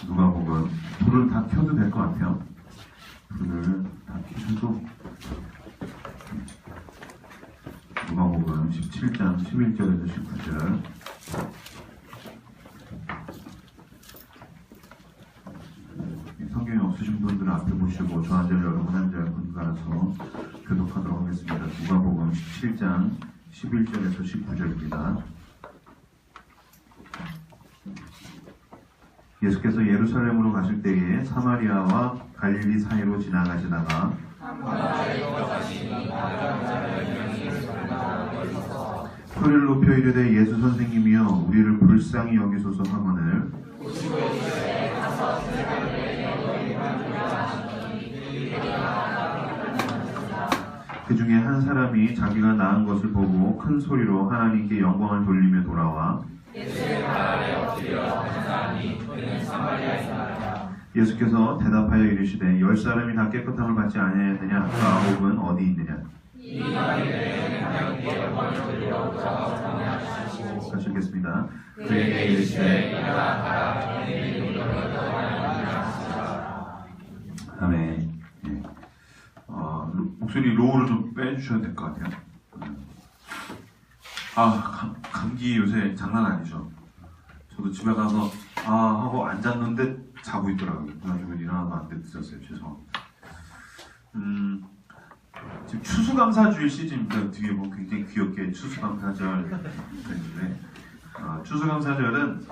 누가복음 불을 다 켜도 될 것 같아요. 불을 다 켜도 누가복음 17장 11절에서 19절. 성경이 없으신 분들은 앞에 보시고 저 한 절 여러분 한 절 번갈아서 교독하도록 하겠습니다. 누가복음 17장 11절에서 19절입니다. 예수께서 예루살렘으로 가실 때에 사마리아와 갈릴리 사이로 지나가시다가 소리를 높여 이르되 예수 선생님이여 우리를 불쌍히 여기소서 하거늘 그 중에 한 사람이 자기가 낳은 것을 보고 큰 소리로 하나님께 영광을 돌리며 돌아와 예수께서 대답하여 이르시되 10사람이 다 깨끗함을 받지 아니하였느냐 그 9은 어디 있느냐. 같이 읽겠습니다. 그에게 이르시되 일어나 가라. 아멘. 예. 목소리 로우를 좀 빼주셔야 될 것 같아요. 감기 요새 장난 아니죠. 저도 집에 가서 하고 앉았는데 자고 있더라고요. 그래가지고 일어나도 안 됐었어요. 죄송합니다. 지금 추수감사주일 시즌입니다. 뒤에 보면 굉장히 귀엽게 추수감사절 있는데 추수감사절은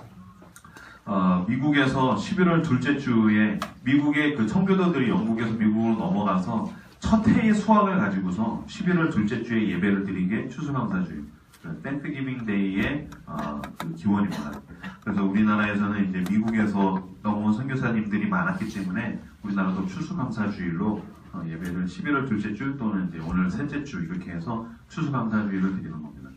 미국에서 11월 둘째 주에 미국의 그 청교도들이 영국에서 미국으로 넘어가서 첫 해의 수확을 가지고서 11월 둘째 주에 예배를 드린 게 추수감사주일, 땡스기빙 데이의 그 기원입니다. 그래서 우리나라에서는 이제 미국에서 넘어온 선교사님들이 많았기 때문에 우리나라도 추수감사주일로 예배를 11월 둘째 주 또는 이제 오늘 셋째 주 이렇게 해서 추수감사주일을 드리는 겁니다.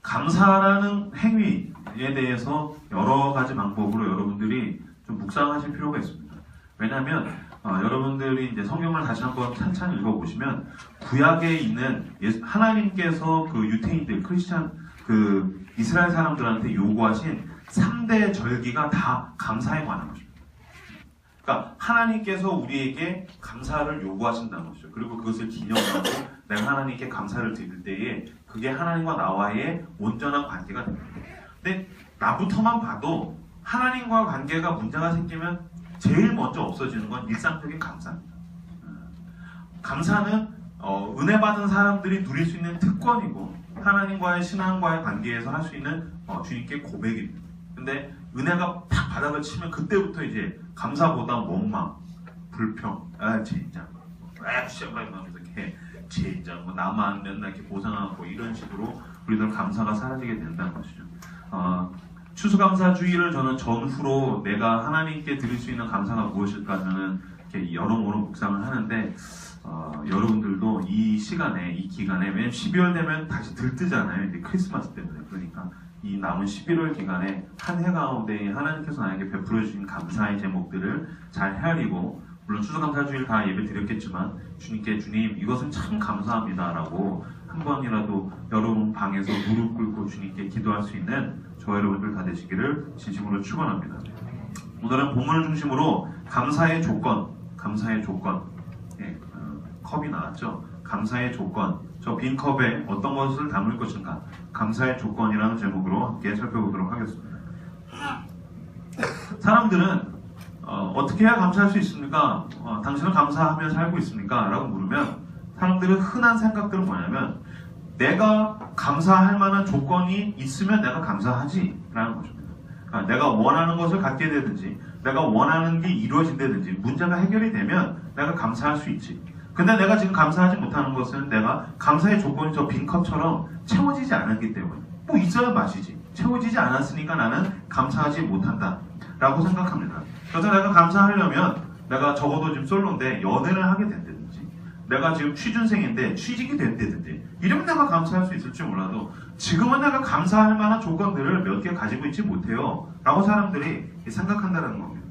감사라는 행위에 대해서 여러 가지 방법으로 여러분들이 좀 묵상하실 필요가 있습니다. 왜냐하면 여러분들이 이제 성경을 다시 한번 찬찬히 읽어보시면 구약에 있는 하나님께서 그 유태인들, 크리스찬, 그 이스라엘 사람들한테 요구하신 3대 절기가 다 감사에 관한 것입니다. 그러니까 하나님께서 우리에게 감사를 요구하신다는 것이죠. 그리고 그것을 기념하고 내가 하나님께 감사를 드릴 때에 그게 하나님과 나와의 온전한 관계가 됩니다. 근데 나부터만 봐도 하나님과 관계가 문제가 생기면 제일 먼저 없어지는 건 일상적인 감사입니다. 감사는 은혜 받은 사람들이 누릴 수 있는 특권이고 하나님과의 신앙과의 관계에서 할 수 있는 주님께 고백입니다. 근데 은혜가 탁 바닥을 치면 그때부터 이제 감사보다 원망, 불평, 젠장, 시험하면서 이렇게 젠장, 나만 맨날 이렇게 보상하고 이런 식으로 우리들 감사가 사라지게 된다는 것이죠. 추수감사주의를 저는 전후로 내가 하나님께 드릴 수 있는 감사가 무엇일까 저는 이렇게 여러모로 묵상을 하는데 여러분들도 이 시간에 이 기간에 왜냐면 12월 되면 다시 들뜨잖아요. 이제 크리스마스 때문에. 그러니까 이 남은 11월 기간에 한 해 가운데 하나님께서 나에게 베풀어 주신 감사의 제목들을 잘 헤아리고 물론 추수감사주일 다 예배 드렸겠지만 주님께 주님 이것은 참 감사합니다 라고 한 번이라도 여러분 방에서 무릎 꿇고 주님께 기도할 수 있는 저 여러분들 다 되시기를 진심으로 축원합니다. 오늘은 본문을 중심으로 감사의 조건, 예, 컵이 나왔죠. 감사의 조건, 저 빈 컵에 어떤 것을 담을 것인가, 감사의 조건이라는 제목으로 함께 살펴보도록 하겠습니다. 사람들은 어떻게 해야 감사할 수 있습니까? 당신은 감사하며 살고 있습니까? 라고 물으면 사람들은 흔한 생각들은 뭐냐면 내가 감사할 만한 조건이 있으면 내가 감사하지 라는 것입니다. 그러니까 내가 원하는 것을 갖게 되든지 내가 원하는 게 이루어진다든지 문제가 해결이 되면 내가 감사할 수 있지. 근데 내가 지금 감사하지 못하는 것은 내가 감사의 조건이 저 빈컵처럼 채워지지 않았기 때문에 뭐 있어야 마시지. 채워지지 않았으니까 나는 감사하지 못한다 라고 생각합니다. 그래서 내가 감사하려면 내가 적어도 지금 솔로인데 연애를 하게 된다든지 내가 지금 취준생인데 취직이 된다든지 이러면 내가 감사할 수 있을지 몰라도 지금은 내가 감사할 만한 조건들을 몇 개 가지고 있지 못해요 라고 사람들이 생각한다는 겁니다.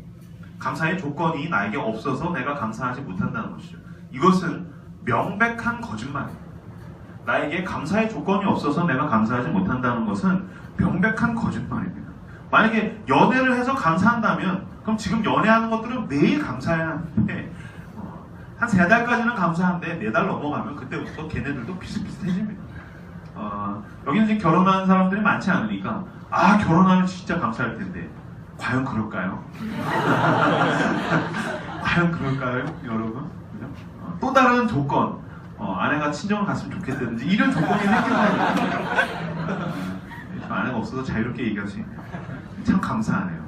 감사의 조건이 나에게 없어서 내가 감사하지 못한다는 것이죠. 이것은 명백한 거짓말입니다. 나에게 감사의 조건이 없어서 내가 감사하지 못한다는 것은 명백한 거짓말입니다. 만약에 연애를 해서 감사한다면 그럼 지금 연애하는 것들은 매일 감사해야 하는데 한 3달까지는 감사한데 4달 넘어가면 그때부터 걔네들도 비슷비슷해집니다. 여기는 이제 결혼한 사람들이 많지 않으니까 결혼하면 진짜 감사할 텐데 과연 그럴까요? 과연 그럴까요, 여러분? 그죠? 또 다른 조건, 아내가 친정을 갔으면 좋겠다든지 이런 조건이 생긴다면 아내가 없어서 자유롭게 얘기할 수 있네요. 참 감사하네요.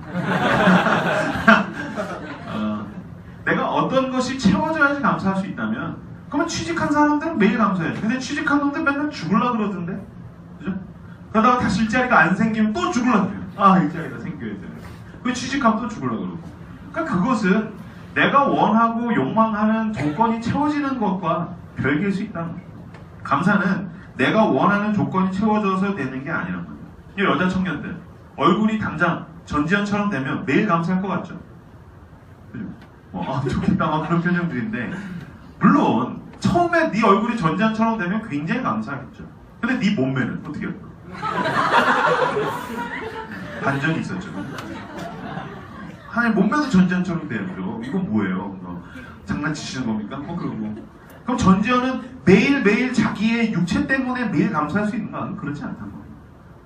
내가 어떤 것이 채워져야지 감사할 수 있다면 그러면 취직한 사람들은 매일 감사해야죠. 근데 취직한 놈들 맨날 죽으려고 그러던데, 그죠? 그러다가 다시 일자리가 안 생기면 또 죽으려고 그래요. 일자리가 생겨야 돼. 그 취직하면 또 죽으려고 그러고. 그러니까 그것은 내가 원하고 욕망하는 조건이 채워지는 것과 별개일 수 있다는 거예요. 감사는 내가 원하는 조건이 채워져서 되는 게 아니란 거예요. 이 여자 청년들 얼굴이 당장 전지현처럼 되면 매일 감사할 것 같죠? 그죠? 좋겠다 막 그런 표정들인데 물론 처음에 네 얼굴이 전지현처럼 되면 굉장히 감사하겠죠. 근데 네 몸매는 어떻게 할까? 반전이 있었죠. 아니 몸매도 전지현처럼 돼야죠. 이건 뭐예요? 장난치시는 겁니까? 그러고 그럼 전지현은 매일매일 자기의 육체 때문에 매일 감사할 수 있는가? 그렇지 않다는 거예요.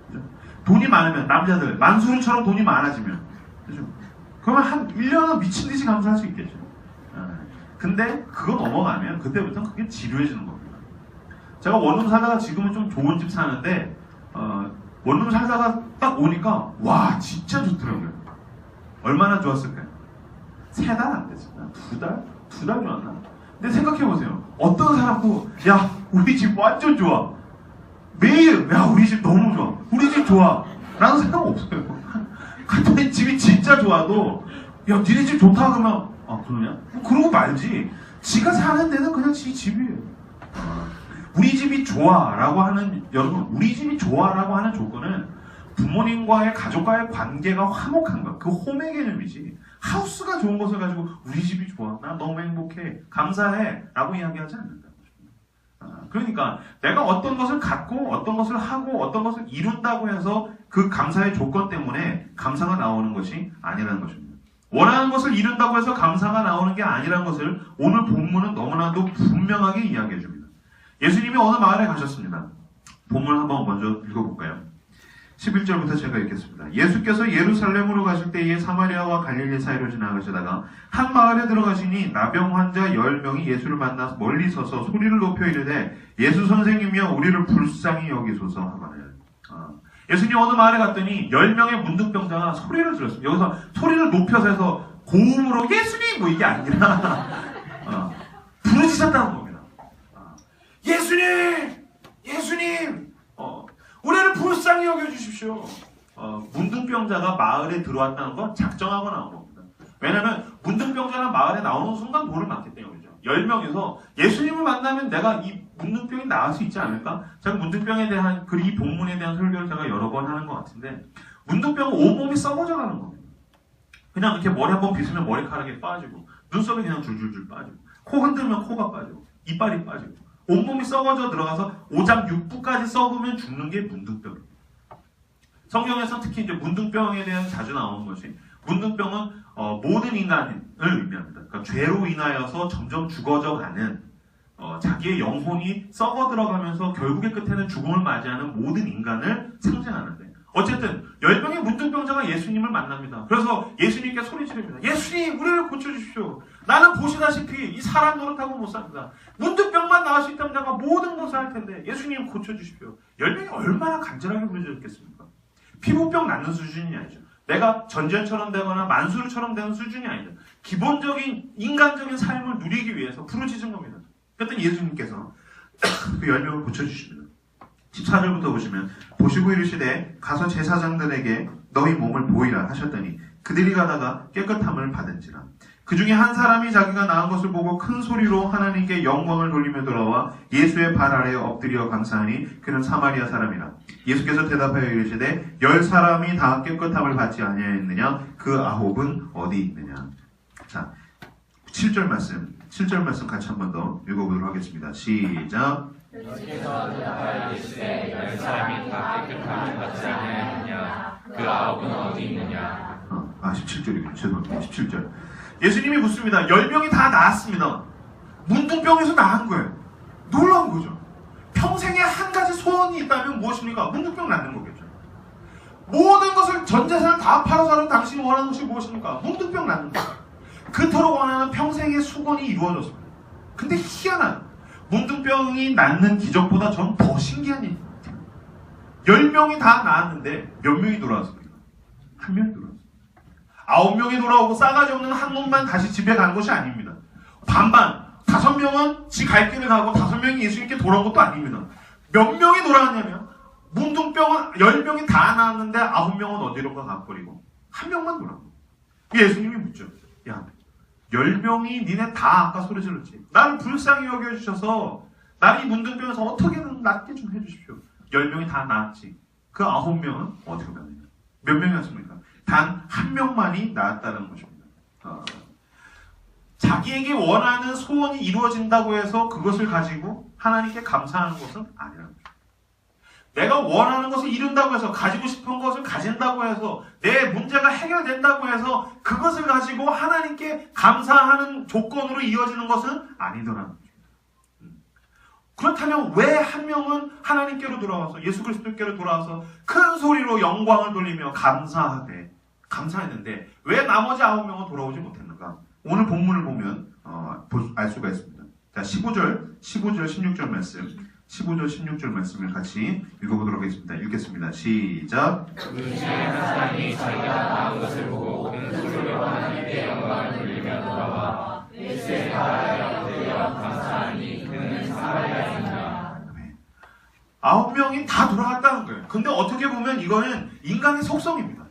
그죠? 돈이 많으면 남자들 만수르처럼 돈이 많아지면 그죠? 그러면 한 1년은 미친 듯이 감사할 수 있겠죠. 근데 그거 넘어가면 그때부터는 그게 지루해지는 겁니다. 제가 원룸 살다가 지금은 좀 좋은 집 사는데 원룸 살다가 딱 오니까 와 진짜 좋더라고요. 얼마나 좋았을까요? 3달 안 됐습니다. 2달? 2달 좋았나? 근데 생각해보세요. 어떤 사람도 야 우리 집 완전 좋아. 매일 야 우리 집 너무 좋아. 우리 집 좋아. 라는 생각 없어요. 갔더니 집이 진짜 좋아도 야 니네 집 좋다 그러면 그러냐? 그러고 말지. 지가 사는 데는 그냥 지 집이에요. 우리 집이 좋아라고 하는 여러분 우리 집이 좋아라고 하는 조건은 부모님과의 가족과의 관계가 화목한 것, 그 홈의 개념이지. 하우스가 좋은 것을 가지고 우리 집이 좋아, 나 너무 행복해, 감사해 라고 이야기하지 않는다. 그러니까 내가 어떤 것을 갖고 어떤 것을 하고 어떤 것을 이룬다고 해서 그 감사의 조건 때문에 감사가 나오는 것이 아니라는 것입니다. 원하는 것을 이룬다고 해서 감사가 나오는 게 아니라는 것을 오늘 본문은 너무나도 분명하게 이야기해 줍니다. 예수님이 어느 마을에 가셨습니다. 본문 한번 먼저 읽어볼까요? 11절부터 제가 읽겠습니다. 예수께서 예루살렘으로 가실 때에 사마리아와 갈릴리 사이로 지나가시다가 한 마을에 들어가시니 나병 환자 10명이 예수를 만나 멀리 서서 소리를 높여 이르되 예수 선생님이여 우리를 불쌍히 여기소서 하거늘. 예수님 어느 마을에 갔더니 10명의 문둥병자가 소리를 들었습니다. 여기서 소리를 높여서 해서 고음으로 예수님 뭐 이게 아니라 부르짖었다는 겁니다. 예수님! 예수님! 우리를 불쌍히 여겨주십시오. 문둥병자가 마을에 들어왔다는 건 작정하고 나온 겁니다. 왜냐하면 문둥병자가 마을에 나오는 순간 돌을 맞기 때문이죠. 10명에서 예수님을 만나면 내가 이 문둥병이 나을 수 있지 않을까? 제가 문둥병에 대한 이 본문에 대한 설교를 제가 여러 번 하는 것 같은데 문둥병은 온몸이 썩어져 가는 겁니다. 그냥 이렇게 머리 한번 빗으면 머리카락이 빠지고 눈썹이 그냥 줄줄줄 빠지고 코 흔들면 코가 빠지고 이빨이 빠지고 온몸이 썩어져 들어가서 오장 육부까지 썩으면 죽는 게 문둥병입니다. 성경에서 특히 이제 문둥병에 대한 자주 나오는 것이 문둥병은 모든 인간을 의미합니다. 그러니까 죄로 인하여서 점점 죽어져 가는 자기의 영혼이 썩어 들어가면서 결국의 끝에는 죽음을 맞이하는 모든 인간을 상징하는데 어쨌든 10명의 문둥병자가 예수님을 만납니다. 그래서 예수님께 소리 지릅니다. 예수님 우리를 고쳐주십시오. 나는 보시다시피 이 사람 노릇하고 못 삽니다. 문둥병만 나을 수 있다면 내가 모든 것을 할 텐데 예수님 고쳐주십시오. 10명이 얼마나 간절하게 부르짖었겠습니까? 피부병 낫는 수준이 아니죠. 내가 전지현처럼 되거나 만수르처럼 되는 수준이 아니죠. 기본적인 인간적인 삶을 누리기 위해서 부르짖은 겁니다. 그랬더니 예수님께서 그 10명을 고쳐주십니다. 14절부터 보시면 보시고 이르시되 가서 제사장들에게 너희 몸을 보이라 하셨더니 그들이 가다가 깨끗함을 받은지라. 그 중에 한 사람이 자기가 나은 것을 보고 큰 소리로 하나님께 영광을 돌리며 돌아와 예수의 발 아래에 엎드려 감사하니 그는 사마리아 사람이라. 예수께서 대답하여 이르시되 10사람이 다 깨끗함을 받지 아니하였느냐? 그 9은 어디 있느냐? 자, 7절 말씀 같이 한 번 더 읽어보도록 하겠습니다. 시작. 예수께서 대답하여 이르시되 10사람이 다 깨끗함을 받지 아니하였느냐? 그 아홉은 어디 있느냐? 17절이군요. 죄송합니다. 17절. 예수님이 묻습니다. 10명이 다 나았습니다. 문둥병에서 나은 거예요. 놀라운 거죠. 평생에 한 가지 소원이 있다면 무엇입니까? 문둥병 낫는 거겠죠. 모든 것을 전 재산을 다 팔아서라도 당신이 원하는 것이 무엇입니까? 문둥병 낫는 거예요. 그토록 원하는 평생의 수건이 이루어졌습니다. 근데 희한한 문둥병이 낫는 기적보다 전 더 신기한 일입니다. 10명이 다 나았는데 몇 명이 돌아왔습니까? 한 명이 돌아왔습니다. 9명이 돌아오고 싸가지 없는 한 놈만 다시 집에 간 것이 아닙니다. 반반 5명은 지 갈 길을 가고 5명이 예수님께 돌아온 것도 아닙니다. 몇 명이 돌아왔냐면 문둥병은 10명이 다 나왔는데 9명은 어디론가 가버리고 한 명만 돌아온 거예요. 예수님이 묻죠. 야, 10명이 니네 다 아까 소리 질렀지. 나를 불쌍히 여겨주셔서 나를 이 문둥병에서 어떻게든 낫게 좀 해주십시오. 10명이 다 나았지. 그 9명은 어디로 갔느냐? 몇 명이었습니까? 단 한 명만이 나았다는 것입니다. 자기에게 원하는 소원이 이루어진다고 해서 그것을 가지고 하나님께 감사하는 것은 아니라는 거죠. 내가 원하는 것을 이룬다고 해서, 가지고 싶은 것을 가진다고 해서, 내 문제가 해결된다고 해서 그것을 가지고 하나님께 감사하는 조건으로 이어지는 것은 아니더라는 거죠. 그렇다면 왜 한 명은 하나님께로 돌아와서, 예수 그리스도께로 돌아와서 큰 소리로 영광을 돌리며 감사했는데 왜 나머지 9명은 돌아오지 못했는가? 오늘 본문을 보면 알 수가 있습니다. 자, 15절, 16절 말씀, 15절, 16절 말씀을 같이 읽어보도록 하겠습니다. 읽겠습니다. 시작. 그 중에 한 사람이 자기가 나은 것을 보고 큰 소리로 하나님께 영광을 돌리며 돌아와 일세 가라에 엎드려 감사하니 그는 사마리아인이라. 9명이 다 돌아갔다는 거예요. 근데 어떻게 보면 이거는 인간의 속성입니다.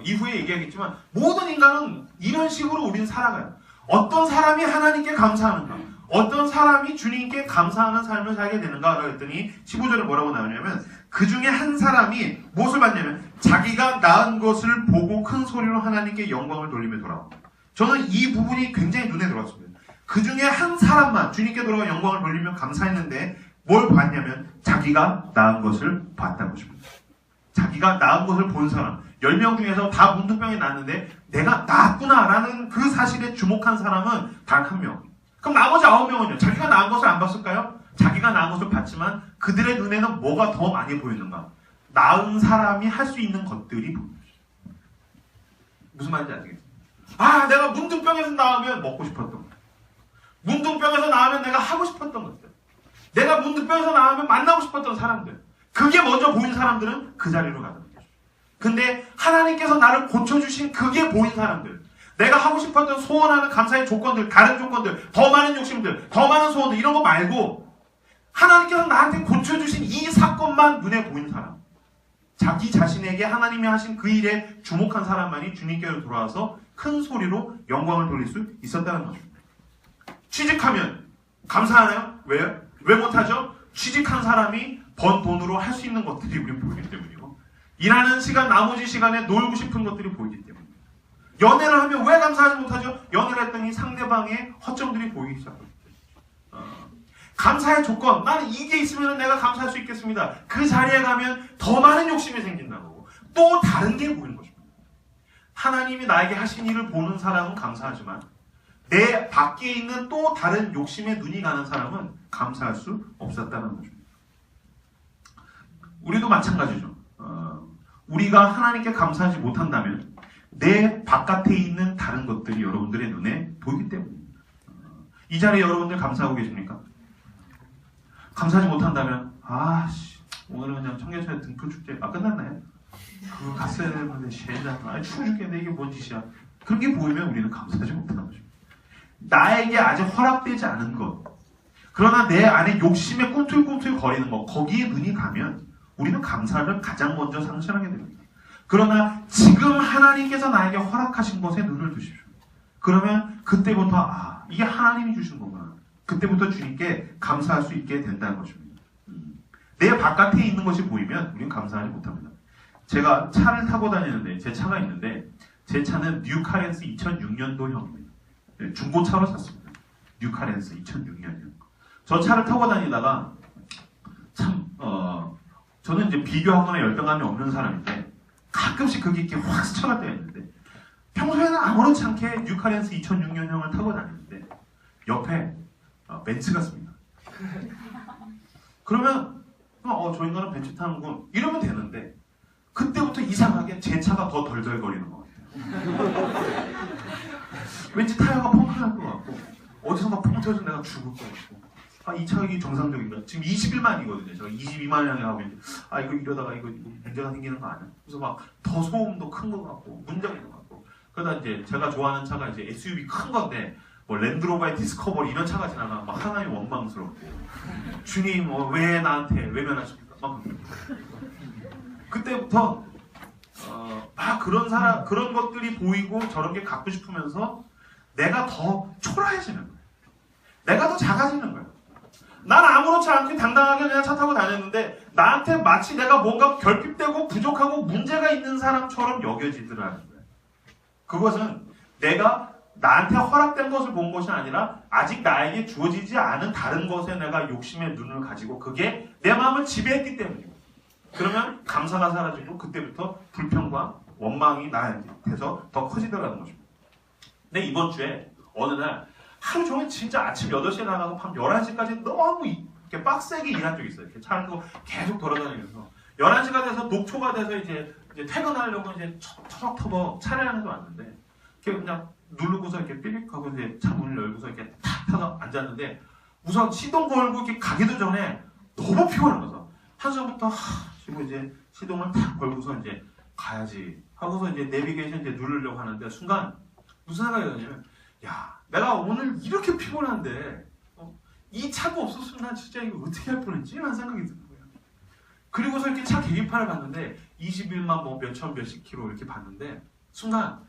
이후에 얘기하겠지만 모든 인간은 이런 식으로 우리는 살아가요. 어떤 사람이 하나님께 감사하는가, 어떤 사람이 주님께 감사하는 삶을 살게 되는가 그랬더니 15절에 뭐라고 나오냐면 그 중에 한 사람이 무엇을 봤냐면 자기가 낳은 것을 보고 큰 소리로 하나님께 영광을 돌리며 돌아옵니다. 저는 이 부분이 굉장히 눈에 들어왔습니다. 그 중에 한 사람만 주님께 돌아와 영광을 돌리며 감사했는데 뭘 봤냐면 자기가 낳은 것을 봤다는 것입니다. 자기가 낳은 것을 본 사람, 10명 중에서 다 문둥병이 났는데 내가 낳았구나라는 그 사실에 주목한 사람은 단 한 명. 그럼 나머지 9명은요? 자기가 낳은 것을 안 봤을까요? 자기가 낳은 것을 봤지만 그들의 눈에는 뭐가 더 많이 보이는가? 낳은 사람이 할 수 있는 것들이 보입니다. 무슨 말인지 아시겠어요? 내가 문둥병에서 나오면 먹고 싶었던 것. 문둥병에서 나오면 내가 하고 싶었던 것들. 내가 문둥병에서 나오면 만나고 싶었던 사람들. 그게 먼저 보인 사람들은 그 자리로 가는 거죠. 근데 하나님께서 나를 고쳐주신 그게 보인 사람들, 내가 하고 싶었던 소원하는 감사의 조건들, 다른 조건들, 더 많은 욕심들, 더 많은 소원들 이런 거 말고 하나님께서 나한테 고쳐주신 이 사건만 눈에 보인 사람, 자기 자신에게 하나님이 하신 그 일에 주목한 사람만이 주님께로 돌아와서 큰 소리로 영광을 돌릴 수 있었다는 것입니다. 취직하면 감사하나요? 왜요? 왜 못하죠? 취직한 사람이 번 돈으로 할 수 있는 것들이 우리 보이기 때문이고, 일하는 시간, 나머지 시간에 놀고 싶은 것들이 보이기 때문입니다. 연애를 하면 왜 감사하지 못하죠? 연애를 했더니 상대방의 허점들이 보이기 시작합니다. 감사의 조건, 나는 이게 있으면 내가 감사할 수 있겠습니다. 그 자리에 가면 더 많은 욕심이 생긴다고. 또 다른 게 보이는 것입니다. 하나님이 나에게 하신 일을 보는 사람은 감사하지만 내 밖에 있는 또 다른 욕심에 눈이 가는 사람은 감사할 수 없었다는 것입니다. 우리도 마찬가지죠. 우리가 하나님께 감사하지 못한다면 내 바깥에 있는 다른 것들이 여러분들의 눈에 보이기 때문입니다. 이 자리에 여러분들 감사하고 계십니까? 감사하지 못한다면 오늘은 그냥 청계천에 등불축제 끝났나요? 그거 갔어야 되는데 쉐자 추워 죽겠네, 이게 뭔 짓이야. 그런 게 보이면 우리는 감사하지 못하는 것입니다. 나에게 아직 허락되지 않은 것, 그러나 내 안에 욕심에 꿈틀꿈틀 거리는 것, 거기에 눈이 가면 우리는 감사를 가장 먼저 상실하게 됩니다. 그러나 지금 하나님께서 나에게 허락하신 것에 눈을 두십시오. 그러면 그때부터 이게 하나님이 주신 거구나. 그때부터 주님께 감사할 수 있게 된다는 것입니다. 내 바깥에 있는 것이 보이면 우리는 감사하지 못합니다. 제가 차를 타고 다니는데, 제 차가 있는데 제 차는 뉴카렌스 2006년도형입니다. 중고차로 샀습니다. 뉴카렌스 2006년형. 저 차를 타고 다니다가 저는 이제 비교하거나 열등감이 없는 사람인데 가끔씩 그게 이렇게 확 스쳐갈 때가 있는데 평소에는 아무렇지 않게 뉴카렌스 2006년형을 타고 다니는데 옆에 벤츠가 씁니다. 그러면 저 인간은 벤츠 타는군 이러면 되는데 그때부터 이상하게 제 차가 더 덜덜거리는 것 같아요. 왠지 타이어가 펑크 날 것 같고 어디선가 펑 터져서 내가 죽을 것 같고 이 차가 이게 정상적인가? 지금 21만이거든요. 제가 22만 향에 하고 있는데 이거 이러다가 이거 문제가 생기는 거 아니야? 그래서 막 더 소음도 큰 것 같고 문제가 있는 것 같고 그러다 이제 제가 좋아하는 차가 이제 SUV 큰 건데 뭐 랜드로버의 디스커버리 이런 차가 지나가면 막 하나님 원망스럽고 주님 왜 나한테 외면하십니까? 막 그때부터 그런 것들이 보이고 저런 게 갖고 싶으면서 내가 더 초라해지는 거예요. 내가 더 작아지는 거예요. 난 아무렇지 않게 당당하게 그냥 차 타고 다녔는데 나한테 마치 내가 뭔가 결핍되고 부족하고 문제가 있는 사람처럼 여겨지더라는 거예요. 그것은 내가 나한테 허락된 것을 본 것이 아니라 아직 나에게 주어지지 않은 다른 것에 내가 욕심의 눈을 가지고 그게 내 마음을 지배했기 때문이에요. 그러면 감사가 사라지고 그때부터 불평과 원망이 나한테서 더 커지더라는 것입니다. 근데 이번 주에 어느 날 하루 종일 진짜 아침 8시에 나가고 밤 11시까지 너무 이렇게 빡세게 일한 적이 있어요. 이렇게 차를 타고 계속 돌아다니면서 11시가 돼서 녹초가 돼서 이제 퇴근하려고 이제 터벅터벅 차를 안에서 왔는데 이렇게 그냥 누르고서 이렇게 삐빅하고 이제 차 문을 열고서 이렇게 탁 타서 앉았는데 우선 시동 걸고 이렇게 가기도 전에 너무 피곤한 거죠. 한숨부터 쉬고 이제 시동을 탁 걸고서 이제 가야지 하고서 이제 내비게이션 이제 누르려고 하는데 순간 무슨 생각이 드냐면 내가 오늘 이렇게 피곤한데 이 차가 없었으면 난 진짜 이거 어떻게 할 뻔했지? 라는 생각이 드는 거예요. 그리고서 이렇게 차 계기판을 봤는데 21만 뭐 몇천 몇십 킬로 이렇게 봤는데 순간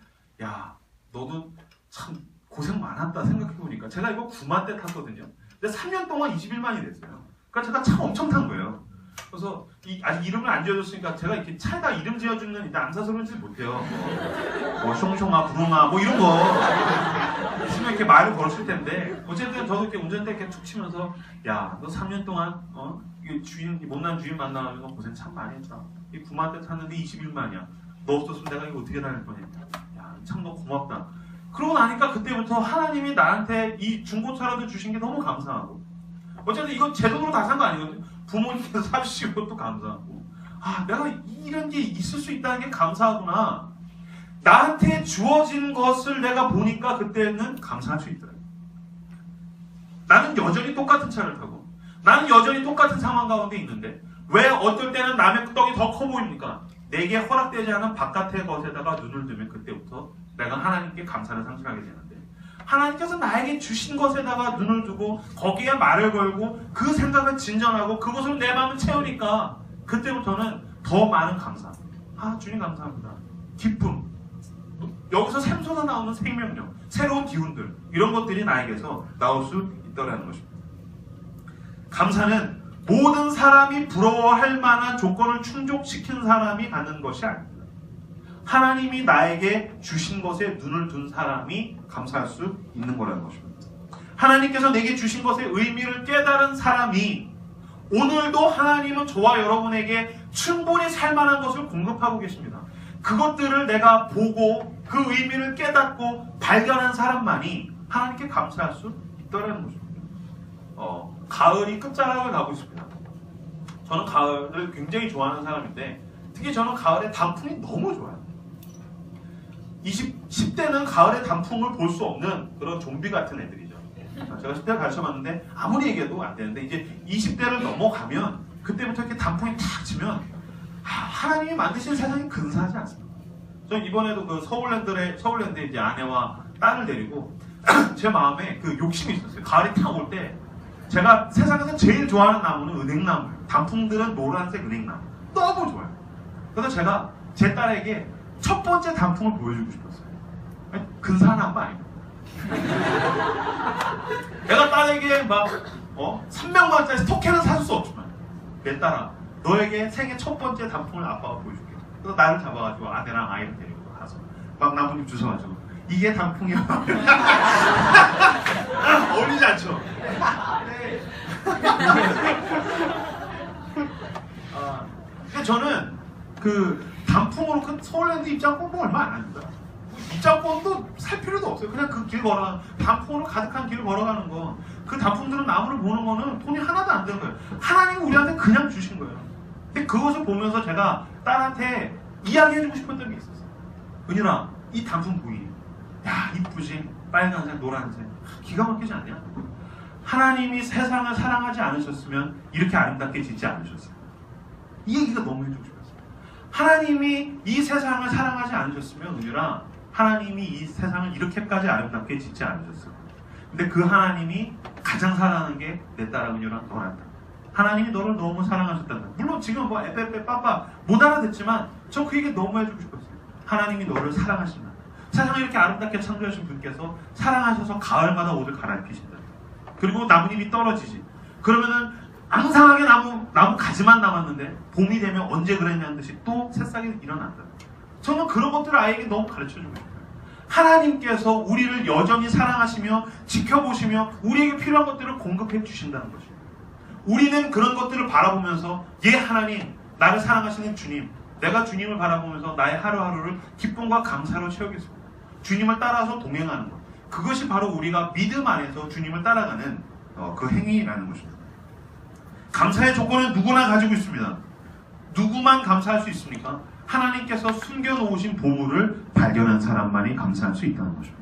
너도 참 고생 많았다 생각해보니까 제가 이거 9만 대 탔거든요. 근데 3년 동안 21만이 됐어요. 그러니까 제가 차 엄청 탄 거예요. 그래서 아직 이름을 안 지어줬으니까 제가 이렇게 차에다 이름 지어주는 일단 암사스러운지 못해요. 뭐 숑숑아 부릉아 뭐 이런 거 있으면 이렇게 말을 걸었을 텐데 어쨌든 저도 이렇게 운전대 이렇게 툭 치면서 너 3년 동안 못난 주인 만나가지고 고생 참 많이 했다. 이 9만 대 탔는데 21만이야. 너 없었으면 내가 이거 어떻게 다닐 뻔했냐. 참 너 고맙다. 그러고 나니까 그때부터 하나님이 나한테 이 중고차라도 주신 게 너무 감사하고 어쨌든 이거 제 돈으로 다 산 거 아니거든요. 부모님께서 사주신 것도 감사하고 내가 이런 게 있을 수 있다는 게 감사하구나. 나한테 주어진 것을 내가 보니까 그때는 감사할 수 있더라고요. 나는 여전히 똑같은 차를 타고 나는 여전히 똑같은 상황 가운데 있는데 왜 어떨 때는 남의 떡이 더 커 보입니까? 내게 허락되지 않은 바깥의 것에다가 눈을 두면 그때부터 내가 하나님께 감사를 상실하게 되는데 하나님께서 나에게 주신 것에다가 눈을 두고 거기에 말을 걸고 그 생각을 진전하고 그것으로 내 마음을 채우니까 그때부터는 더 많은 감사. 주님 감사합니다. 기쁨. 여기서 샘솟아 나오는 생명력, 새로운 기운들 이런 것들이 나에게서 나올 수 있더라는 것입니다. 감사는 모든 사람이 부러워할 만한 조건을 충족시킨 사람이 갖는 것이 아닙니다. 하나님이 나에게 주신 것에 눈을 둔 사람이 감사할 수 있는 거라는 것입니다. 하나님께서 내게 주신 것의 의미를 깨달은 사람이 오늘도 하나님은 저와 여러분에게 충분히 살 만한 것을 공급하고 계십니다. 그것들을 내가 보고 그 의미를 깨닫고 발견한 사람만이 하나님께 감사할 수 있다는 것입니다. 가을이 끝자락을 가고 있습니다. 저는 가을을 굉장히 좋아하는 사람인데 특히 저는 가을에 단풍이 너무 좋아요. 10대는 가을의 단풍을 볼 수 없는 그런 좀비 같은 애들이죠. 제가 10대를 가르쳐봤는데 아무리 얘기해도 안 되는데 이제 20대를 넘어가면 그때부터 이렇게 단풍이 탁 치면 하나님이 만드신 세상이 근사하지 않습니다. 저는 이번에도 그 서울랜드에 이제 아내와 딸을 데리고 제 마음에 그 욕심이 있었어요. 가을이 탁 올 때 제가 세상에서 제일 좋아하는 나무는 은행나무예요. 단풍들은 노란색 은행나무. 너무 좋아요. 그래서 제가 제 딸에게 첫 번째 단풍을 보여주고 싶었어요. 근사한 나무 아니에요. 내가 딸에게 막 300만 원짜리 스토캐는 사줄 수 없지만 내 딸아 너에게 생애 첫 번째 단풍을 아빠가 보여줄게. 그래서 나를 잡아가지고 아내랑 아이를 데리고 가서 막 나뭇잎 주워가지고 이게 단풍이야. 어울리지 않죠? 근데 저는 그 단풍으로 그 서울랜드 입장권 뭐 얼마 안 합니다. 입장권도 살 필요도 없어요. 그냥 그 길 걸어가는 단풍으로 가득한 길을 걸어가는 거. 그 단풍들은 나무를 보는 거는 돈이 하나도 안 드는 거예요. 하나님이 우리한테 그냥 주신 거예요. 근데 그것을 보면서 제가 딸한테 이야기해주고 싶었던 게 있었어요. 은율아, 이 단풍 보이? 야, 이쁘지? 빨간색, 노란색. 기가 막히지 않냐? 하나님이 세상을 사랑하지 않으셨으면 이렇게 아름답게 짓지 않으셨어요. 이 얘기가 너무 해주고 싶었어요. 하나님이 이 세상을 사랑하지 않으셨으면 은율아, 하나님이 이 세상을 이렇게까지 아름답게 짓지 않으셨어요. 근데 그 하나님이 가장 사랑하는 게 내 딸아 은율아 너란다. 하나님이 너를 너무 사랑하셨단다. 물론 지금 뭐 에빼빼 빠빠 못 알아듣지만 저 그 얘기 너무 해주고 싶었어요. 하나님이 너를 사랑하신다. 세상을 이렇게 아름답게 창조하신 분께서 사랑하셔서 가을마다 옷을 갈아입히신다. 그리고 나뭇잎이 떨어지지. 그러면은 앙상하게 나무 가지만 남았는데 봄이 되면 언제 그랬냐는 듯이 또 새싹이 일어난다. 저는 그런 것들을 아이에게 너무 가르쳐주고 싶어요. 하나님께서 우리를 여전히 사랑하시며 지켜보시며 우리에게 필요한 것들을 공급해 주신다는 것입니다. 우리는 그런 것들을 바라보면서 예 하나님, 나를 사랑하시는 주님, 내가 주님을 바라보면서 나의 하루하루를 기쁨과 감사로 채우겠습니다. 주님을 따라서 동행하는 것. 그것이 바로 우리가 믿음 안에서 주님을 따라가는 그 행위라는 것입니다. 감사의 조건은 누구나 가지고 있습니다. 누구만 감사할 수 있습니까? 하나님께서 숨겨놓으신 보물을 발견한 사람만이 감사할 수 있다는 것입니다.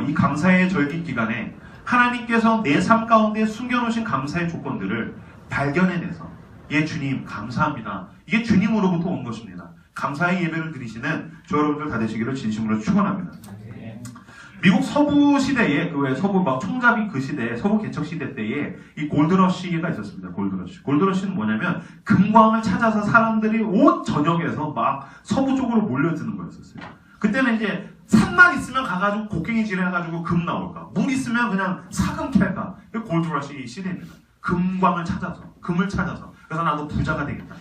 이 감사의 절기 기간에 하나님께서 내 삶 가운데 숨겨놓으신 감사의 조건들을 발견해내서 예 주님 감사합니다. 이게 주님으로부터 온 것입니다. 감사의 예배를 드리시는 저 여러분들 다 되시기를 진심으로 축원합니다. 미국 서부 시대에 그 왜 서부 막 총잡이 그 시대 서부 개척 시대 때에 이 골드러시가 있었습니다. 골드러시는 뭐냐면 금광을 찾아서 사람들이 온 전역에서 막 서부 쪽으로 몰려드는 거였었어요. 그때는 이제 산만 있으면 가가지고 곡괭이질 해가지고 금 나올까, 물 있으면 그냥 사금 캘까. 골드러시 시대입니다. 금광을 찾아서, 금을 찾아서. 그래서 나도 부자가 되겠다.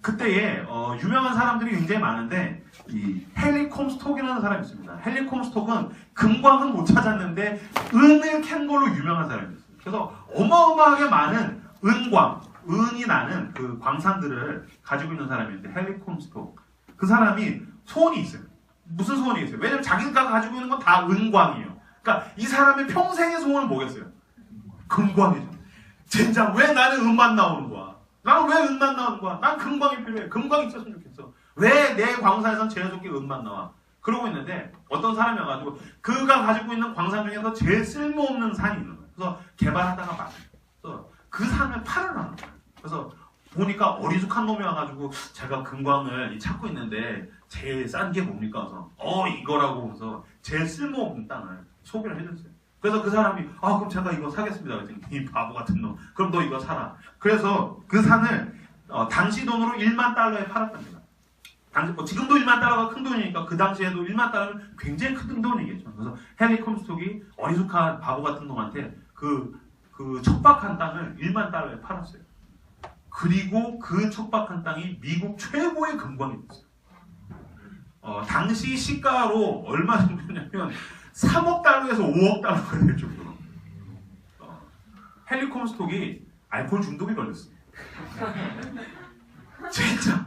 그때에 유명한 사람들이 굉장히 많은데 이 헨리 콤스톡이라는 사람이 있습니다. 헨리 콤스톡은 금광은 못 찾았는데 은을 캔 걸로 유명한 사람이었어요. 그래서 어마어마하게 많은 은광, 은이 나는 그 광산들을 가지고 있는 사람인데 헨리 콤스톡. 그 사람이 소원이 있어요. 무슨 소원이 있어요? 왜냐면 자기가 가지고 있는 건 다 은광이에요. 그러니까 이 사람의 평생의 소원은 뭐겠어요? 금광이죠. 젠장 왜 나는 은만 나오는 거야? 나는 왜 은만 나오는 거야? 난 금광이 필요해. 금광이 있었으면 좋겠어. 왜 내 광산에선 제일 좋게 은만 나와? 그러고 있는데 어떤 사람이 와가지고 그가 가지고 있는 광산 중에서 제일 쓸모없는 산이 있는 거예요. 그래서 개발하다가 맞아요. 그래서 그 산을 팔으라는 거예요. 그래서 보니까 어리숙한 놈이 와가지고 제가 금광을 찾고 있는데 제일 싼 게 뭡니까? 그래서 이거라고 해서 제일 쓸모없는 땅을 소개를 해줬어요. 그래서 그 사람이 그럼 제가 이거 사겠습니다. 그랬더니 이 바보 같은 놈. 그럼 너 이거 사라. 그래서 그 산을 당시 돈으로 1만 달러에 팔았답니다. 지금도 1만 달러가 큰 돈이니까 그 당시에도 1만 달러는 굉장히 큰 돈이겠죠. 그래서 헨리 콤스톡이 어리숙한 바보 같은 놈한테 그 척박한 땅을 1만 달러에 팔았어요. 그리고 그 척박한 땅이 미국 최고의 금광이 됐어요. 당시 시가로 얼마 정도냐면 3억 달러에서 5억 달러가 될 정도로. 헨리 콤스톡이 알코올 중독에 걸렸어요. 진짜.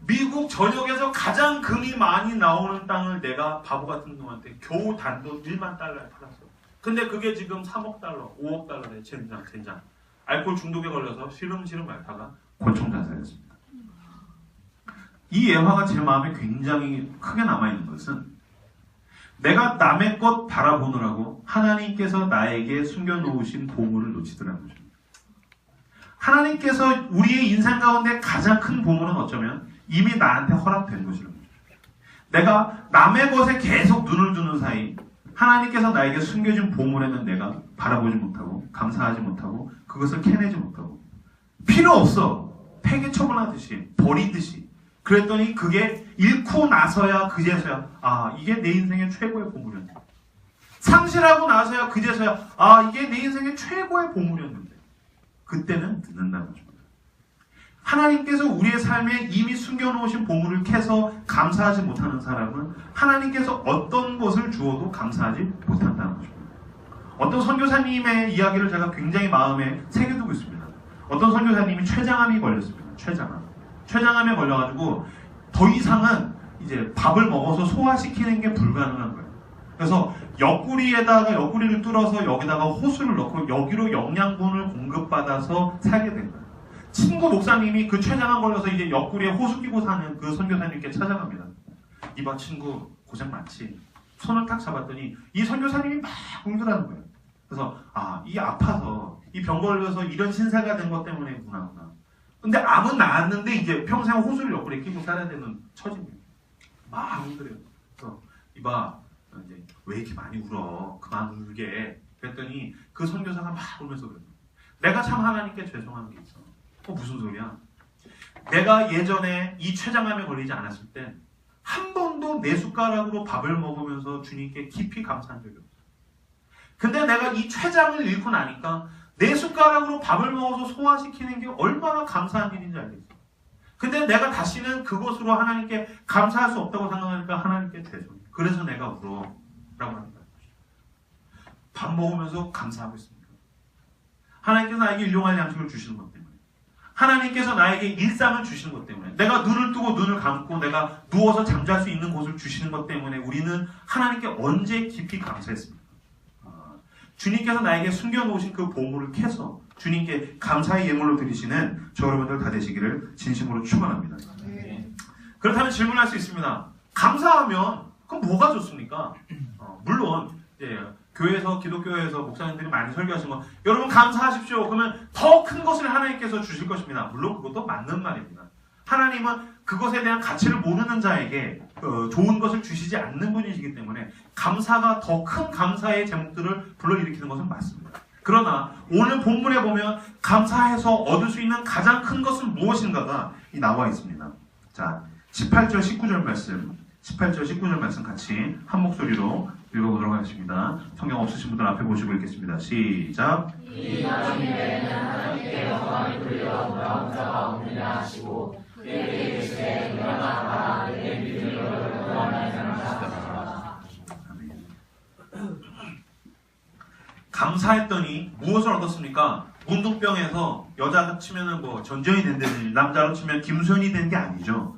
미국 전역에서 가장 금이 많이 나오는 땅을 내가 바보 같은 놈한테 겨우 단돈 1만 달러에 팔았어. 근데 그게 지금 3억 달러, 5억 달러에 젠장. 알코올 중독에 걸려서 시름시름 앓다가 권총 자살했습니다. 이 예화가 제 마음에 굉장히 크게 남아있는 것은 내가 남의 것 바라보느라고 하나님께서 나에게 숨겨놓으신 보물을 놓치더라는 것입니다. 하나님께서 우리의 인생 가운데 가장 큰 보물은 어쩌면 이미 나한테 허락된 것이라는 거죠. 내가 남의 것에 계속 눈을 두는 사이 하나님께서 나에게 숨겨진 보물에는 내가 바라보지 못하고 감사하지 못하고 그것을 캐내지 못하고 필요 없어. 폐기 처분하듯이 버리듯이 그랬더니 그게 잃고 나서야 그제서야 이게 내 인생의 최고의 보물이었는데 상실하고 나서야 그제서야 이게 내 인생의 최고의 보물이었는데 그때는 듣는다는 거죠. 하나님께서 우리의 삶에 이미 숨겨놓으신 보물을 캐서 감사하지 못하는 사람은 하나님께서 어떤 것을 주어도 감사하지 못한다는 것입니다. 어떤 선교사님의 이야기를 제가 굉장히 마음에 새겨두고 있습니다. 어떤 선교사님이 췌장암이 걸렸습니다. 췌장암에 걸려가지고 더 더 이상은 이제 밥을 먹어서 소화시키는 게 불가능한 거예요. 그래서 옆구리를 뚫어서 여기다가 호수를 넣고 여기로 영양분을 공급받아서 살게 된 거예요. 친구 목사님이 그 췌장암 걸려서 이제 옆구리에 호수 끼고 사는 그 선교사님께 찾아갑니다. 이봐 친구 고생 많지. 손을 딱 잡았더니 이 선교사님이 막 울더라는 거예요. 그래서 이 아파서 이 병 걸려서 이런 신세가 된 것 때문에구나. 근데 암은 나았는데 이제 평생 호수를 옆구리에 끼고 살아야 되는 처지입니다. 막 울더래요. 그래서 이봐 이제 왜 이렇게 많이 울어? 그만 울게. 그랬더니 그 선교사가 막 울면서 그래요. 내가 참 하나님께 죄송한 게 있어. 무슨 소리야? 내가 예전에 이 췌장암에 걸리지 않았을 때 한 번도 내 숟가락으로 밥을 먹으면서 주님께 깊이 감사한 적이 없어. 근데 내가 이 췌장을 잃고 나니까 내 숟가락으로 밥을 먹어서 소화시키는 게 얼마나 감사한 일인지 알겠어. 근데 내가 다시는 그것으로 하나님께 감사할 수 없다고 생각하니까 하나님께 죄송해. 그래서 내가 울어. 라고 합니다. 밥 먹으면서 감사하고 있습니다. 하나님께서 나에게 일용할 양식을 주시는 것 때문에, 하나님께서 나에게 일상을 주시는 것 때문에, 내가 눈을 뜨고 눈을 감고 내가 누워서 잠잘 수 있는 곳을 주시는 것 때문에 우리는 하나님께 언제 깊이 감사했습니까? 주님께서 나에게 숨겨놓으신 그 보물을 캐서 주님께 감사의 예물로 드리시는 저 여러분들 다 되시기를 진심으로 축원합니다. 그렇다면 질문할 수 있습니다. 감사하면 그럼 뭐가 좋습니까? 물론 이제 교회에서 기독교회에서 목사님들이 많이 설교하신 거 여러분 감사하십시오. 그러면 더 큰 것을 하나님께서 주실 것입니다. 물론 그것도 맞는 말입니다. 하나님은 그것에 대한 가치를 모르는 자에게 좋은 것을 주시지 않는 분이시기 때문에 감사가 더 큰 감사의 제목들을 불러일으키는 것은 맞습니다. 그러나 오늘 본문에 보면 감사해서 얻을 수 있는 가장 큰 것은 무엇인가가 나와 있습니다. 자, 18절 19절 말씀 18절 19절 말씀 같이 한 목소리로 읽어보도록 하겠습니다. 성경 없으신 분들 앞에 보시고 읽겠습니다. 시작. 이 나중에 때에는 하나님께 영광을 돌려 돌아온 자가 없느냐 하시고 그에게 계시되 일어나라 내 믿음이 너를 구원하여 생각하라. 감사했더니 무엇을 얻었습니까? 문둥병에서 여자가 치면은 뭐 전쟁이 된다든지 남자로 치면 김수현이 된 게 아니죠.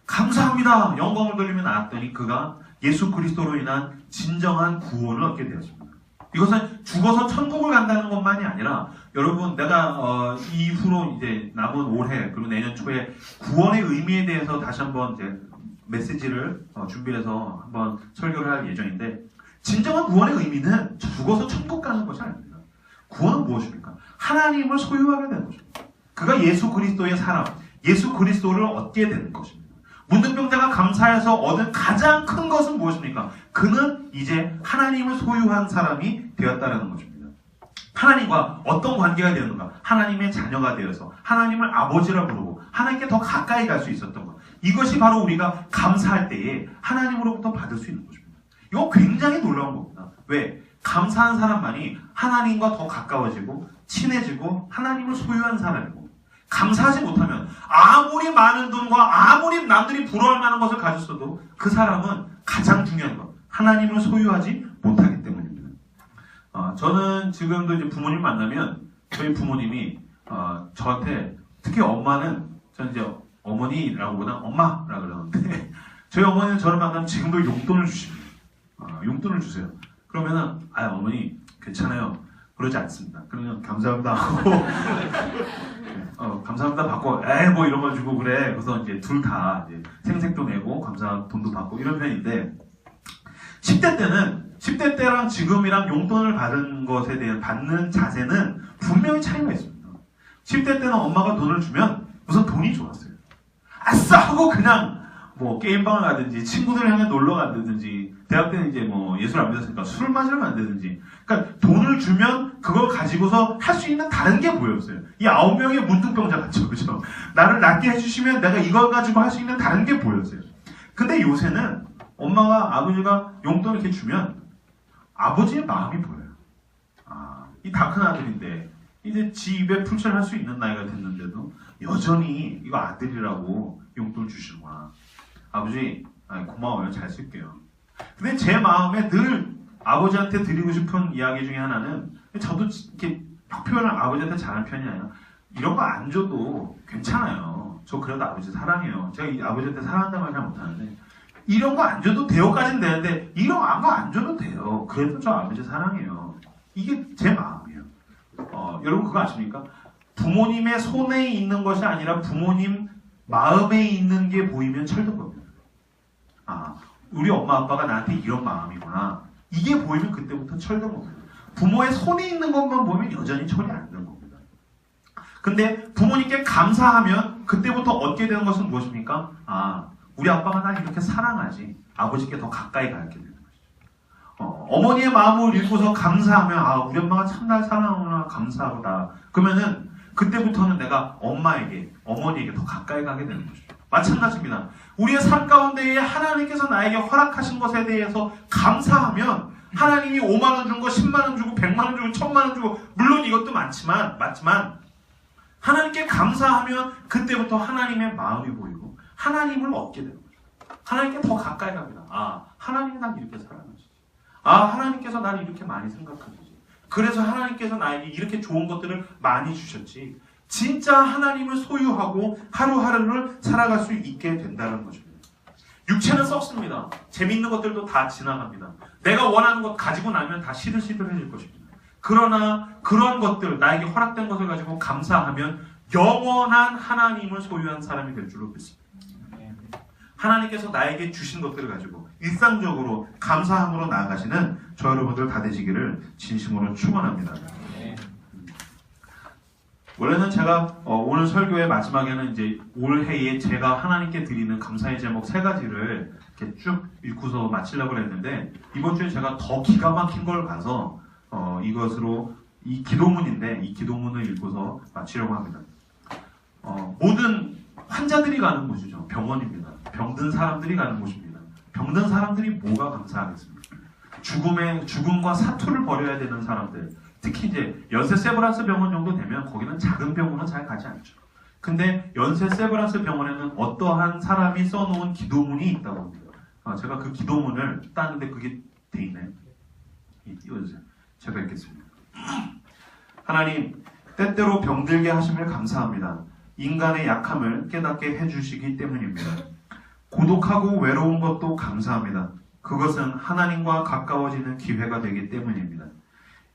감사합니다. 영광을 돌리며 나왔더니 그가 예수 그리스도로 인한 진정한 구원을 얻게 되었습니다. 이것은 죽어서 천국을 간다는 것만이 아니라 여러분 내가 이후로 이제 남은 올해 그리고 내년 초에 구원의 의미에 대해서 다시 한번 이제 메시지를 준비해서 한번 설교를 할 예정인데 진정한 구원의 의미는 죽어서 천국 가는 것이 아닙니다. 구원은 무엇입니까? 하나님을 소유하게 되는 것입니다. 그가 예수 그리스도의 사람, 예수 그리스도를 얻게 되는 것입니다. 문둥병자가 감사해서 얻은 가장 큰 것은 무엇입니까? 그는 이제 하나님을 소유한 사람이 되었다는 것입니다. 하나님과 어떤 관계가 되었는가? 하나님의 자녀가 되어서 하나님을 아버지라 부르고 하나님께 더 가까이 갈 수 있었던 것. 이것이 바로 우리가 감사할 때에 하나님으로부터 받을 수 있는 것입니다. 이건 굉장히 놀라운 겁니다. 왜? 감사한 사람만이 하나님과 더 가까워지고 친해지고 하나님을 소유한 사람이고 감사하지 못하면 아무리 많은 돈과 아무리 남들이 부러워할 만한 것을 가졌어도 그 사람은 가장 중요한 것, 하나님을 소유하지 못하기 때문입니다. 저는 지금도 이제 부모님 만나면 저희 부모님이 저한테 특히 엄마는 저는 이제 어머니라고 보다 엄마라고 그러는데 저희 어머니는 저를 만나면 지금도 용돈을 주십니다. 용돈을 주세요. 그러면은 어머니 괜찮아요. 그러지 않습니다. 그러면 감사합니다 하고 감사합니다 받고 뭐 이런 걸 주고 그래. 그래서 이제 둘 다 생색도 내고 감사 돈도 받고 이런 편인데 10대 때랑 지금이랑 용돈을 받은 것에 대한 받는 자세는 분명히 차이가 있습니다. 10대 때는 엄마가 돈을 주면 우선 돈이 좋았어요. 아싸 하고 그냥 뭐 게임방을 가든지 친구들 향해 놀러 간다든지 대학 때는 이제 뭐 예술 안 배웠으니까 술을 마시러 간다든지 그러니까 돈을 주면 그걸 가지고서 할 수 있는 다른 게 보였어요. 이 9명의 문둥병자 같죠. 그죠? 나를 낫게 해주시면 내가 이걸 가지고 할 수 있는 다른 게 보였어요. 근데 요새는 엄마가 아버지가 용돈 이렇게 주면 아버지의 마음이 보여요. 이 다 큰 아들인데 이제 지 입에 풀칠할 수 있는 나이가 됐는데도 여전히 이거 아들이라고 용돈 주시는구나. 아버지 고마워요. 잘 쓸게요. 근데 제 마음에 늘 아버지한테 드리고 싶은 이야기 중에 하나는 저도 이렇게 표현을 아버지한테 잘하는 편이 아니라 이런 거 안 줘도 괜찮아요. 저 그래도 아버지 사랑해요. 제가 이 아버지한테 사랑한다는 말 잘 못하는데 이런 거 안 줘도 돼요까지는 되는데 이런 거 안 줘도 돼요. 그래도 저 아버지 사랑해요. 이게 제 마음이에요. 여러분 그거 아십니까? 부모님의 손에 있는 것이 아니라 부모님 마음에 있는 게 보이면 철든 겁니다. 아, 우리 엄마 아빠가 나한테 이런 마음이구나. 이게 보이면 그때부터 철든 겁니다. 부모의 손에 있는 것만 보면 여전히 철이 안 드는 겁니다. 근데 부모님께 감사하면 그때부터 얻게 되는 것은 무엇입니까? 아, 우리 아빠가 날 이렇게 사랑하지. 아버지께 더 가까이 가게 되는 것이죠. 어머니의 마음을 읽고서 감사하면 아, 우리 엄마가 참 날 사랑하구나 감사하다. 그러면은 그때부터는 내가 엄마에게, 어머니에게 더 가까이 가게 되는 것이죠. 마찬가지입니다. 우리의 삶 가운데에 하나님께서 나에게 허락하신 것에 대해서 감사하면 하나님이 5만 원 준 거, 10만 원 주고, 100만 원 주고, 1000만 원 주고 물론 이것도 맞지만 하나님께 감사하면 그때부터 하나님의 마음이 보이고 하나님을 얻게 되는 거죠. 하나님께 더 가까이 갑니다. 아, 하나님이 날 이렇게 사랑하시지. 아, 하나님께서 나를 이렇게 많이 생각하시지. 그래서 하나님께서 나에게 이렇게 좋은 것들을 많이 주셨지. 진짜 하나님을 소유하고 하루하루를 살아갈 수 있게 된다는 거죠. 육체는 썩습니다. 재밌는 것들도 다 지나갑니다. 내가 원하는 것 가지고 나면 다 시들시들해질 것입니다. 그러나 그런 것들, 나에게 허락된 것을 가지고 감사하면 영원한 하나님을 소유한 사람이 될 줄로 믿습니다. 하나님께서 나에게 주신 것들을 가지고 일상적으로 감사함으로 나아가시는 저 여러분들 다 되시기를 진심으로 축원합니다. 원래는 제가 오늘 설교의 마지막에는 이제 올해에 제가 하나님께 드리는 감사의 제목 3가지를 이렇게 쭉 읽고서 마치려고 했는데 이번 주에 제가 더 기가 막힌 걸 봐서 이것으로 이 기도문인데 이 기도문을 읽고서 마치려고 합니다. 모든 환자들이 가는 곳이죠. 병원입니다. 병든 사람들이 가는 곳입니다. 병든 사람들이 뭐가 감사하겠습니까? 죽음과 사투를 벌여야 되는 사람들, 특히 이제 연세 세브란스 병원 정도 되면 거기는 작은 병원은 잘 가지 않죠. 근데 연세 세브란스 병원에는 어떠한 사람이 써놓은 기도문이 있다고 합니다. 제가 그 기도문을 따는데 그게 돼 있나요? 띄워주세요. 제가 읽겠습니다. 하나님, 때때로 병들게 하심을 감사합니다. 인간의 약함을 깨닫게 해주시기 때문입니다. 고독하고 외로운 것도 감사합니다. 그것은 하나님과 가까워지는 기회가 되기 때문입니다.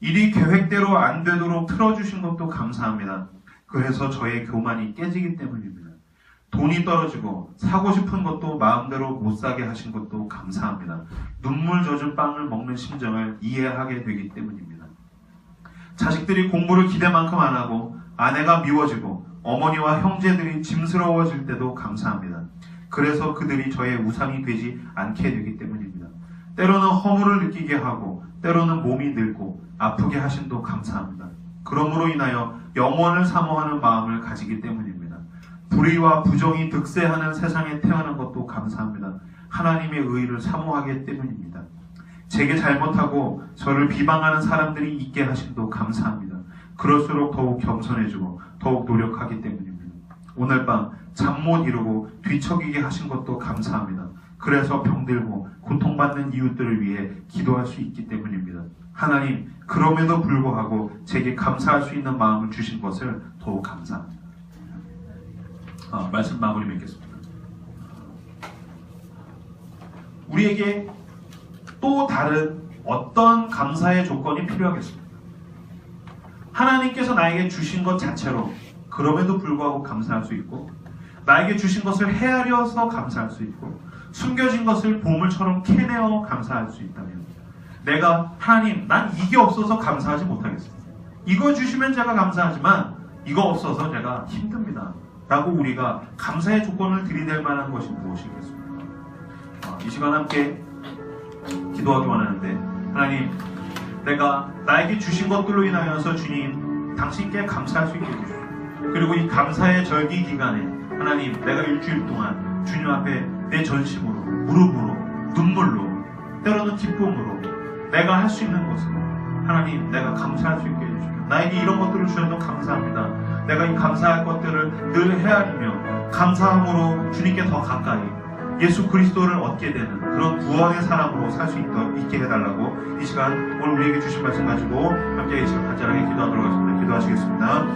일이 계획대로 안 되도록 틀어주신 것도 감사합니다. 그래서 저의 교만이 깨지기 때문입니다. 돈이 떨어지고 사고 싶은 것도 마음대로 못 사게 하신 것도 감사합니다. 눈물 젖은 빵을 먹는 심정을 이해하게 되기 때문입니다. 자식들이 공부를 기대만큼 안 하고 아내가 미워지고 어머니와 형제들이 짐스러워질 때도 감사합니다. 그래서 그들이 저의 우상이 되지 않게 되기 때문입니다. 때로는 허물을 느끼게 하고 때로는 몸이 늙고 아프게 하심도 감사합니다. 그러므로 인하여 영원을 사모하는 마음을 가지기 때문입니다. 불의와 부정이 득세하는 세상에 태어난 것도 감사합니다. 하나님의 의를 사모하기 때문입니다. 제게 잘못하고 저를 비방하는 사람들이 있게 하심도 감사합니다. 그럴수록 더욱 겸손해지고 더욱 노력하기 때문입니다. 오늘 밤 잠 못 이루고 뒤척이게 하신 것도 감사합니다. 그래서 병들고 고통받는 이웃들을 위해 기도할 수 있기 때문입니다. 하나님, 그럼에도 불구하고 제게 감사할 수 있는 마음을 주신 것을 더욱 감사합니다. 말씀 마무리 맺겠습니다. 우리에게 또 다른 어떤 감사의 조건이 필요하겠습니까? 하나님께서 나에게 주신 것 자체로 그럼에도 불구하고 감사할 수 있고, 나에게 주신 것을 헤아려서 감사할 수 있고, 숨겨진 것을 보물처럼 캐내어 감사할 수 있다면, 내가 하나님, 난 이게 없어서 감사하지 못하겠습니다. 이거 주시면 제가 감사하지만 이거 없어서 제가 힘듭니다. 라고 우리가 감사의 조건을 들이댈 만한 것이 무엇이겠습니까? 이 시간 함께 기도하기 원하는데, 하나님, 내가 나에게 주신 것들로 인하여서 주님, 당신께 감사할 수 있게 해주십시오. 그리고 이 감사의 절기 기간에 하나님, 내가 일주일 동안 주님 앞에 내 전심으로, 무릎으로, 눈물로, 때로는 기쁨으로 내가 할 수 있는 것으로 하나님, 내가 감사할 수 있게 해주십시오. 나에게 이런 것들을 주셔서 감사합니다. 내가 이 감사할 것들을 늘 헤아리며 감사함으로 주님께 더 가까이 예수 그리스도를 얻게 되는 그런 구원의 사람으로 살 수 있게 해달라고 이 시간 오늘 우리에게 주신 말씀 가지고 함께 이 시간 간절하게 기도하도록 하겠습니다. 기도하시겠습니다.